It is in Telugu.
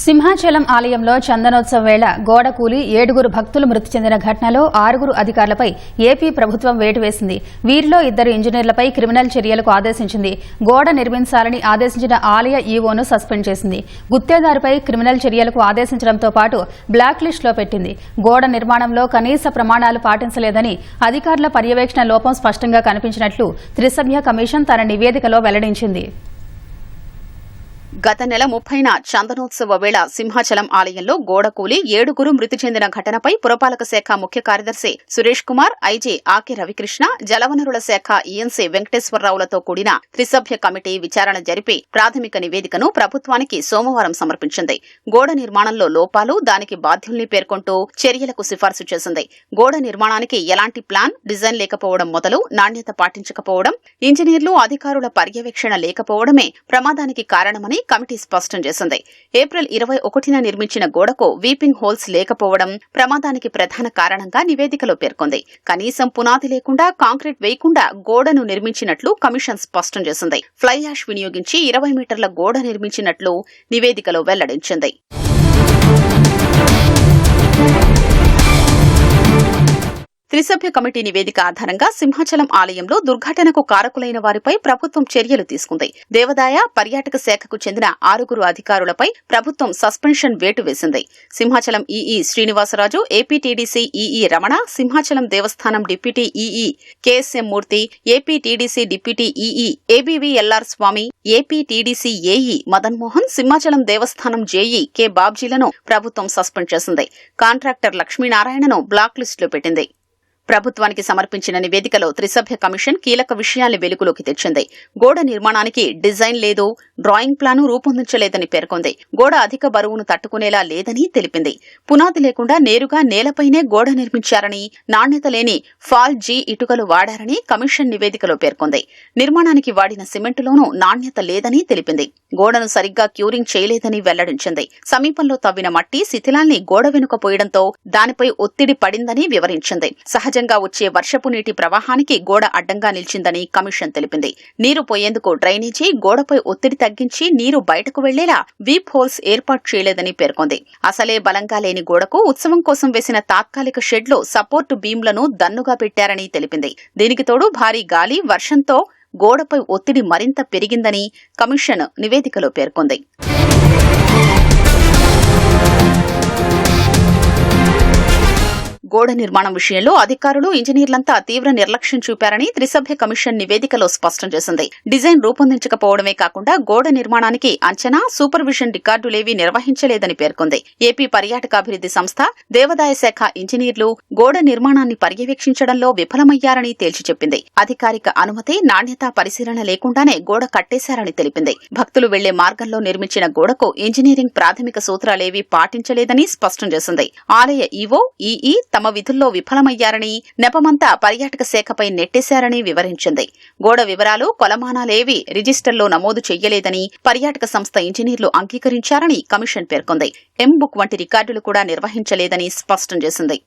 సింహాచలం ఆలయంలో చందనోత్సవ వేళ గోడ కూలి 7 భక్తులు మృతి చెందిన ఘటనలో 6 అధికారులపై ఏపీ ప్రభుత్వం వేటు వేసింది. వీరిలో 2 ఇంజనీర్లపై క్రిమినల్ చర్యలకు ఆదేశించింది. గోడ నిర్మించాలని ఆదేశించిన ఆలయ ఈవోను సస్పెండ్ చేసింది. గుత్తేదారుపై క్రిమినల్ చర్యలకు ఆదేశించడంతో పాటు బ్లాక్ లిస్టులో పెట్టింది. గోడ నిర్మాణంలో కనీస ప్రమాణాలు పాటించలేదని అధికారుల పర్యవేక్షణ లోపం స్పష్టంగా కనిపించినట్లు త్రిసభ్య కమిషన్ తన నివేదికలో వెల్లడించింది. గత నెల 30న చందనోత్సవ వేళ సింహాచలం ఆలయంలో గోడ కూలి 7 మృతి చెందిన ఘటనపై పురపాలక శాఖ ముఖ్య కార్యదర్శి సురేష్ కుమార్, ఐజీ ఆకే రవికృష్ణ, జలవనరుల శాఖ ఈఎన్సీ వెంకటేశ్వరరావులతో కూడిన త్రిసభ్య కమిటీ విచారణ జరిపి ప్రాథమిక నివేదికను ప్రభుత్వానికి సోమవారం సమర్పించింది. గోడ నిర్మాణంలో లోపాలు, దానికి బాధ్యుల్ని పేర్కొంటూ చర్యలకు సిఫార్సు చేసింది. గోడ నిర్మాణానికి ఎలాంటి ప్లాన్, డిజైన్ లేకపోవడం మొదలు నాణ్యత పాటించకపోవడం, ఇంజనీర్లు, అధికారుల పర్యవేక్షణ లేకపోవడమే ప్రమాదానికి కారణమని కమిటీ స్పష్టం చేసింది. ఏప్రిల్ 21న నిర్మించిన గోడకు వీపింగ్ హోల్స్ లేకపోవడం ప్రమాదానికి ప్రధాన కారణంగా నివేదికలో పేర్కొంది. కనీసం పునాది లేకుండా, కాంక్రీట్ వేయకుండా గోడను నిర్మించినట్లు కమిషన్ స్పష్టం చేసింది. ఫ్లై యాష్ వినియోగించి 20 మీటర్ల గోడ నిర్మించినట్లు నివేదికలో వెల్లడించింది. త్రిసభ్య కమిటీ నివేదిక ఆధారంగా సింహాచలం ఆలయంలో దుర్ఘటనకు కారకులైన వారిపై ప్రభుత్వం చర్యలు తీసుకుంది. దేవాదాయ, పర్యాటక శాఖకు చెందిన 6 అధికారులపై ప్రభుత్వం సస్పెన్షన్ వేటు వేసింది. Simhachalam EE Srinivasaraju, APTDC EE Ramana, Simhachalam దేవస్థానం డిప్యూటీ ఈఈ కేఎస్ఎం మూర్తి, ఏపీటీడీసీ డిప్యూటీ ఈఈ ఏబీవీఎల్ఆర్ స్వామి, ఏపీటీడీసీ ఏఈ మదన్ మోహన్, సింహాచలం దేవస్థానం జేఈ కె బాబ్జీలను ప్రభుత్వం సస్పెండ్ చేసింది. కాంట్రాక్టర్ లక్ష్మీనారాయణను బ్లాక్ లిస్టులో పెట్టింది. ప్రభుత్వానికి సమర్పించిన నివేదికలో త్రిసభ్య కమిషన్ కీలక విషయాల్ని వెలుగులోకి తెచ్చింది. గోడ నిర్మాణానికి డిజైన్ లేదు, డ్రాయింగ్ ప్లాను రూపొందించలేదని పేర్కొంది. గోడ అధిక బరువును తట్టుకునేలా లేదని తెలిపింది. పునాది లేకుండా నేరుగా నేలపైనే గోడ నిర్మించారని, నాణ్యత లేని ఫాల్ జీ ఇటుకలు వాడారని కమిషన్ నివేదికలో పేర్కొంది. నిర్మాణానికి వాడిన సిమెంటులోనూ నాణ్యత లేదని తెలిపింది. గోడను సరిగ్గా క్యూరింగ్ చేయలేదని వెల్లడించింది. సమీపంలో తవ్విన మట్టి శిథిలాల్ని గోడ వెనుక పోయడంతో దానిపై ఒత్తిడి పడిందని వివరించింది. సహజంగా వచ్చే వర్షపు నీటి ప్రవాహానికి గోడ అడ్డంగా నిలిచిందని కమిషన్ తెలిపింది. నీరు పోయేందుకు డ్రైనేజీ, గోడపై ఒత్తిడి తగ్గించి నీరు బయటకు వెళ్లేలా వీప్ హోల్స్ ఏర్పాటు చేయలేదని పేర్కొంది. అసలే బలంగా లేని గోడకు ఉత్సవం కోసం వేసిన తాత్కాలిక షెడ్లో సపోర్టు బీమ్లను దన్నుగా పెట్టారని తెలిపింది. దీనికి తోడు భారీ గాలి, వర్షంతో గోడపై ఒత్తిడి మరింత పెరిగిందని కమిషన్ నివేదికలో పేర్కొంది. గోడ నిర్మాణం విషయంలో అధికారులు, ఇంజనీర్లంతా తీవ్ర నిర్లక్ష్యం చూపారని త్రిసభ్య కమిషన్ నివేదికలో స్పష్టం చేసింది. డిజైన్ రూపొందించకపోవడమే కాకుండా గోడ నిర్మాణానికి అంచనా, సూపర్విజన్ రికార్డులేవీ నిర్వహించలేదని పేర్కొంది. ఏపీ పర్యాటకాభివృద్ది సంస్థ, దేవాదాయ శాఖ ఇంజనీర్లు గోడ నిర్మాణాన్ని పర్యవేక్షించడంలో విఫలమయ్యారని తేల్చి చెప్పింది. అధికారిక అనుమతి, నాణ్యతా పరిశీలన లేకుండానే గోడ కట్టేశారని తెలిపింది. భక్తులు వెళ్లే మార్గంలో నిర్మించిన గోడకు ఇంజనీరింగ్ ప్రాథమిక సూత్రాలేవీ పాటించలేదని స్పష్టం చేసింది. ఆలయ ఈవో, ఈఈ తమ విధుల్లో విఫలమయ్యారని, నెపమంతా పర్యాటక శాఖపై నెట్టేశారని వివరించింది. గోడ వివరాలు, కొలమానాలేవీ రిజిస్టర్లో నమోదు చెయ్యలేదని పర్యాటక సంస్థ ఇంజనీర్లు అంగీకరించారని కమిషన్ పేర్కొంది. ఎం బుక్ వంటి రికార్డులు కూడా నిర్వహించలేదని స్పష్టం చేసింది.